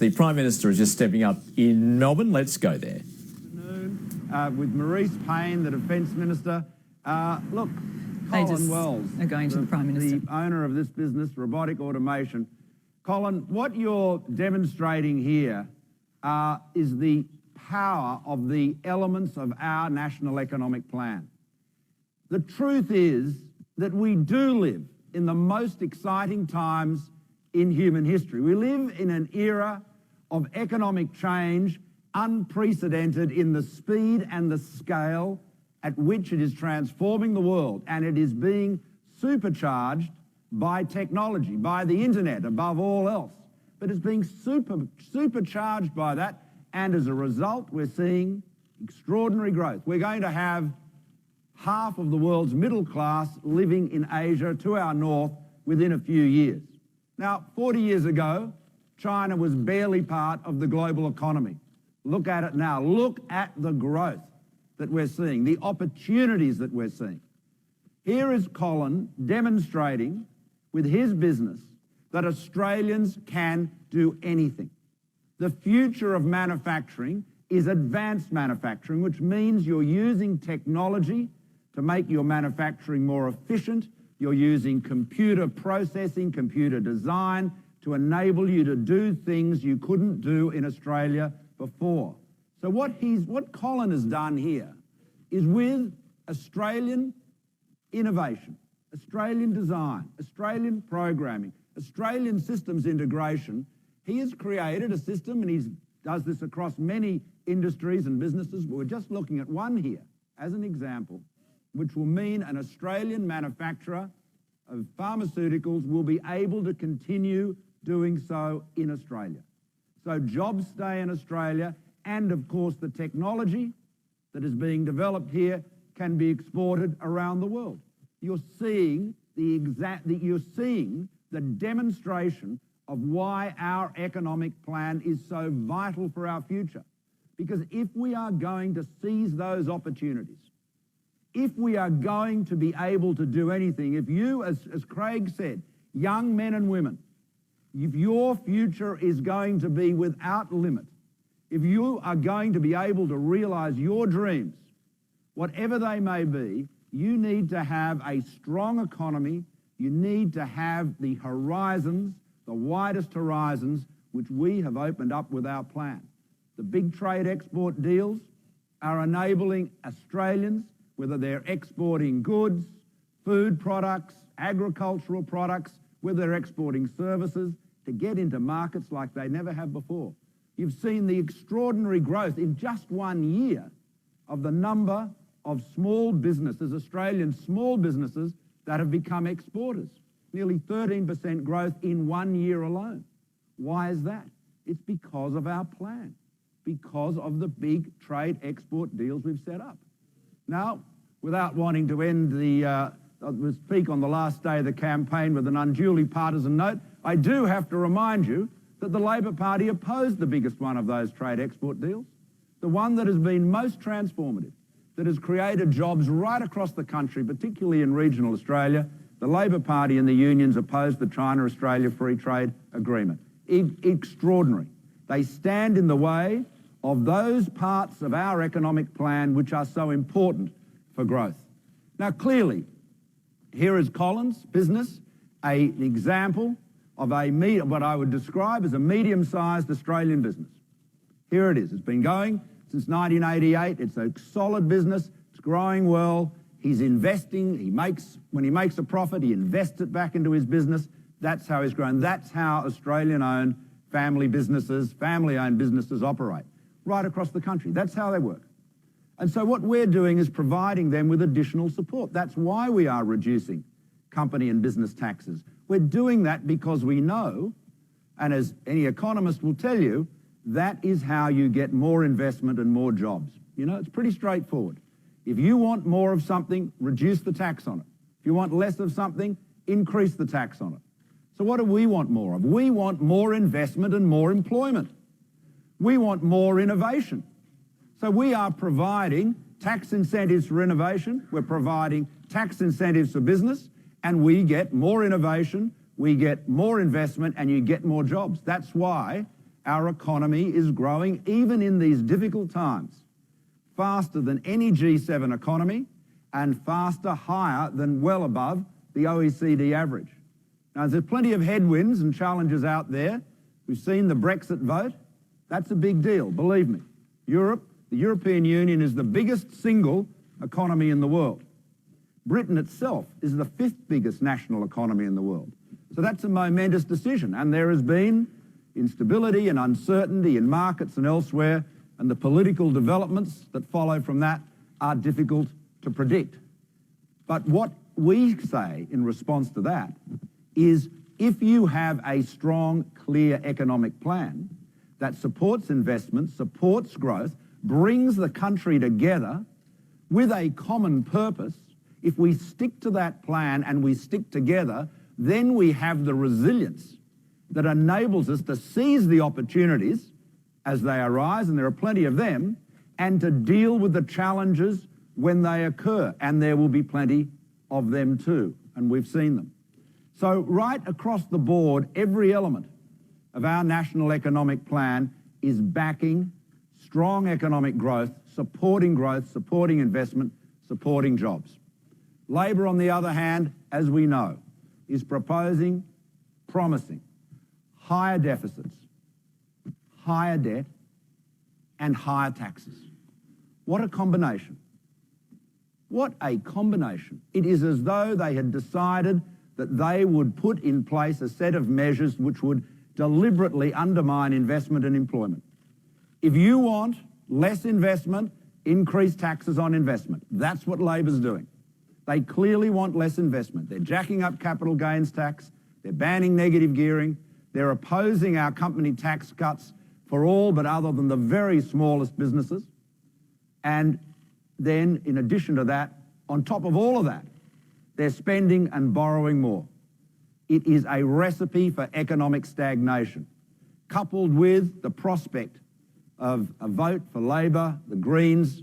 The Prime Minister is just stepping up in Melbourne. Let's go there. With Maurice Payne, the Defence Minister. Look, Colin Wells, are going to the Prime Minister. The owner of this business, Robotic Automation. Colin, what you're demonstrating here is the power of the elements of our National Economic Plan. The truth is that we do live in the most exciting times in human history. We live in an era of economic change unprecedented in the speed and the scale at which it is transforming the world, and it is being supercharged by technology, by the internet above all else. But it's being supercharged by that, and as a result we're seeing extraordinary growth. We're going to have half of the world's middle class living in Asia to our north within a few years. Now, 40 years ago, China was barely part of the global economy. Look at it now. Look at the growth that we're seeing, the opportunities that we're seeing. Here is Colin demonstrating with his business that Australians can do anything. The future of manufacturing is advanced manufacturing, which means you're using technology to make your manufacturing more efficient. You're using computer processing, computer design to enable you to do things you couldn't do in Australia before. So what Colin has done here is, with Australian innovation, Australian design, Australian programming, Australian systems integration, he has created a system, and he does this across many industries and businesses, but we're just looking at one here as an example, which will mean an Australian manufacturer of pharmaceuticals will be able to continue doing so in Australia. So jobs stay in Australia, and of course the technology that is being developed here can be exported around the world. You're seeing the demonstration of why our economic plan is so vital for our future. Because if we are going to seize those opportunities, if we are going to be able to do anything, if you, as Craig said, young men and women, if your future is going to be without limit, if you are going to be able to realise your dreams, whatever they may be, you need to have a strong economy. You need to have the horizons, the widest horizons, which we have opened up with our plan. The big trade export deals are enabling Australians, whether they're exporting goods, food products, agricultural products, whether they're exporting services, to get into markets like they never have before. You've seen the extraordinary growth in just 1 year of the number of small businesses, Australian small businesses, that have become exporters. Nearly 13% growth in 1 year alone. Why is that? It's because of our plan, because of the big trade export deals we've set up. Now, without wanting to end speak on the last day of the campaign with an unduly partisan note, I do have to remind you that the Labor Party opposed the biggest one of those trade export deals, the one that has been most transformative, that has created jobs right across the country, particularly in regional Australia. The Labor Party and the unions opposed the China-Australia Free Trade Agreement. Extraordinary. They stand in the way of those parts of our economic plan which are so important for growth. Now, clearly, here is Colin's business, an example of what I would describe as a medium-sized Australian business. Here it is. It's been going since 1988. It's a solid business. It's growing well. He's investing. When he makes a profit, he invests it back into his business. That's how he's grown. That's how Australian-owned family-owned businesses operate right across the country. That's how they work. And so what we're doing is providing them with additional support. That's why we are reducing company and business taxes. We're doing that because we know, and as any economist will tell you, that is how you get more investment and more jobs. You know, it's pretty straightforward. If you want more of something, reduce the tax on it. If you want less of something, increase the tax on it. So what do we want more of? We want more investment and more employment. We want more innovation. So we are providing tax incentives for innovation, we're providing tax incentives for business, and we get more innovation, we get more investment, and you get more jobs. That's why our economy is growing, even in these difficult times, faster than any G7 economy and higher than well above the OECD average. Now, there's plenty of headwinds and challenges out there. We've seen the Brexit vote. That's a big deal, believe me. The European Union is the biggest single economy in the world. Britain itself is the 5th biggest national economy in the world. So that's a momentous decision, and there has been instability and uncertainty in markets and elsewhere, and the political developments that follow from that are difficult to predict. But what we say in response to that is, if you have a strong, clear economic plan that supports investment, supports growth, brings the country together with a common purpose, if we stick to that plan and we stick together, then we have the resilience that enables us to seize the opportunities as they arise, and there are plenty of them, and to deal with the challenges when they occur, and there will be plenty of them too, and we've seen them. So right across the board, every element of our national economic plan is backing strong economic growth, supporting investment, supporting jobs. Labor, on the other hand, as we know, is promising higher deficits, higher debt, and higher taxes. What a combination. What a combination. It is as though they had decided that they would put in place a set of measures which would deliberately undermine investment and employment. If you want less investment, increase taxes on investment. That's what Labor's doing. They clearly want less investment. They're jacking up capital gains tax. They're banning negative gearing. They're opposing our company tax cuts for all but other than the very smallest businesses. And then, in addition to that, on top of all of that, they're spending and borrowing more. It is a recipe for economic stagnation, coupled with the prospect of a vote for Labor, the Greens,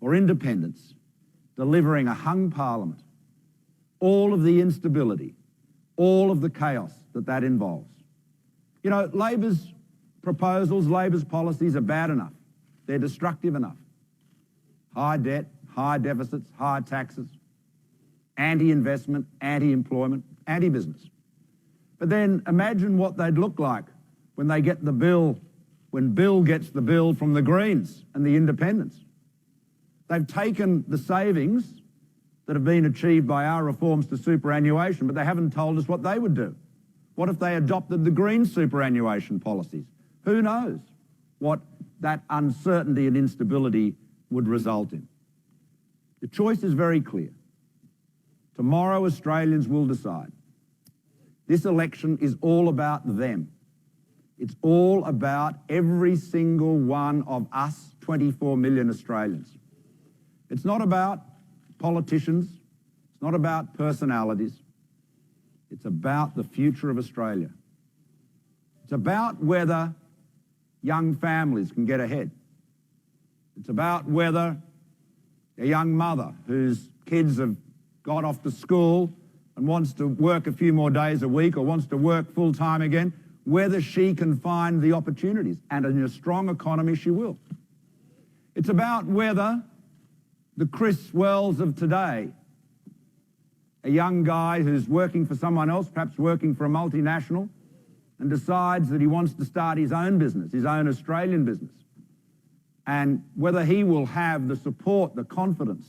or independents, delivering a hung parliament, all of the instability, all of the chaos that involves. You know, Labor's proposals, Labor's policies are bad enough. They're destructive enough. High debt, high deficits, high taxes, anti-investment, anti-employment, anti-business. But then imagine what they'd look like when they get the bill, when Bill gets the bill from the Greens and the independents. They've taken the savings that have been achieved by our reforms to superannuation, but they haven't told us what they would do. What if they adopted the Greens' superannuation policies? Who knows what that uncertainty and instability would result in. The choice is very clear. Tomorrow, Australians will decide. This election is all about them. It's all about every single one of us, 24 million Australians. It's not about politicians. It's not about personalities. It's about the future of Australia. It's about whether young families can get ahead. It's about whether a young mother whose kids have got off to school and wants to work a few more days a week or wants to work full time again, whether she can find the opportunities. And in a strong economy, she will. It's about whether the Chris Wells of today, a young guy who's working for someone else, perhaps working for a multinational, and decides that he wants to start his own business, his own Australian business, and whether he will have the support, the confidence,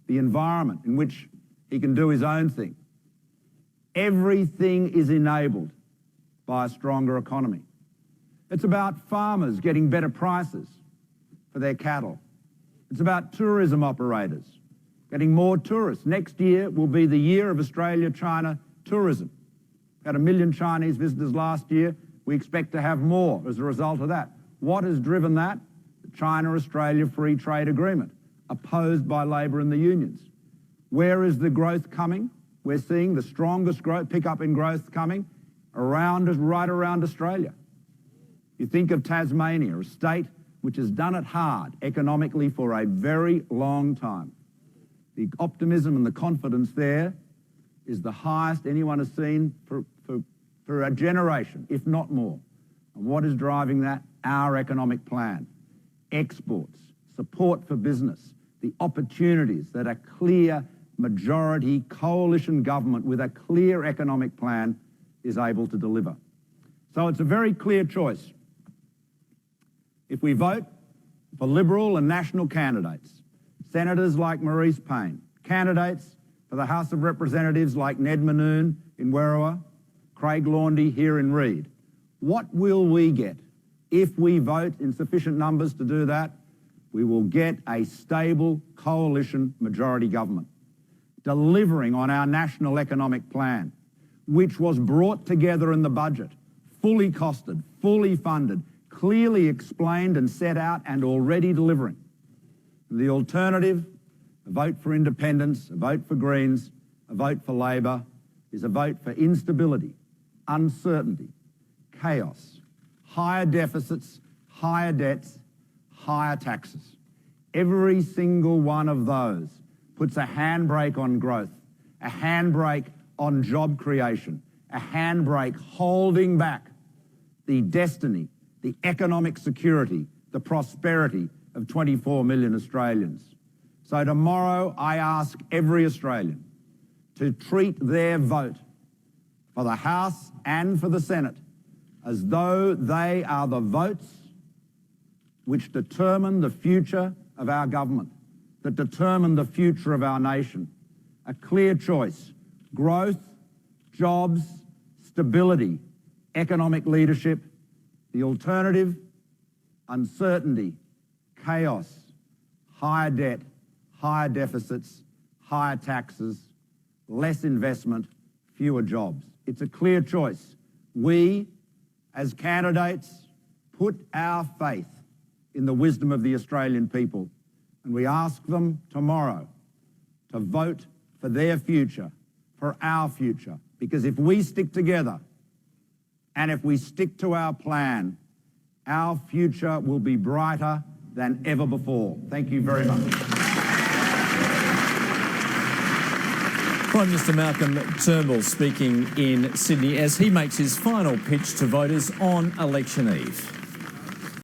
the environment in which he can do his own thing. Everything is enabled by a stronger economy. It's about farmers getting better prices for their cattle. It's about tourism operators getting more tourists. Next year will be the year of Australia-China tourism. We had 1 million Chinese visitors last year. We expect to have more as a result of that. What has driven that? The China-Australia Free Trade Agreement, opposed by Labor and the unions. Where is the growth coming? We're seeing the strongest growth, pickup in growth coming right around Australia. You think of Tasmania, a state which has done it hard economically for a very long time. The optimism and the confidence there is the highest anyone has seen for a generation, if not more. And what is driving that? Our economic plan. Exports, support for business, the opportunities that a clear majority coalition government with a clear economic plan is able to deliver. So it's a very clear choice. If we vote for Liberal and National candidates, senators like Maurice Payne, candidates for the House of Representatives like Ned Manoon in Werriwa, Craig Laundy here in Reid, what will we get? If we vote in sufficient numbers to do that, we will get a stable coalition majority government, delivering on our national economic plan, which was brought together in the budget, fully costed, fully funded, clearly explained and set out and already delivering. The alternative, a vote for independence, a vote for Greens, a vote for Labor, is a vote for instability, uncertainty, chaos, higher deficits, higher debts, higher taxes. Every single one of those puts a handbrake on growth, a handbrake on job creation, a handbrake holding back the destiny, the economic security, the prosperity of 24 million Australians. So tomorrow I ask every Australian to treat their vote for the House and for the Senate as though they are the votes which determine the future of our government, that determine the future of our nation. A clear choice: growth, jobs, stability, economic leadership. The alternative: uncertainty, chaos, higher debt, higher deficits, higher taxes, less investment, fewer jobs. It's a clear choice. We, as candidates, put our faith in the wisdom of the Australian people, and we ask them tomorrow to vote for their future, for our future, because if we stick together and if we stick to our plan, our future will be brighter than ever before. Thank you very much. Prime Minister Malcolm Turnbull speaking in Sydney as he makes his final pitch to voters on election eve.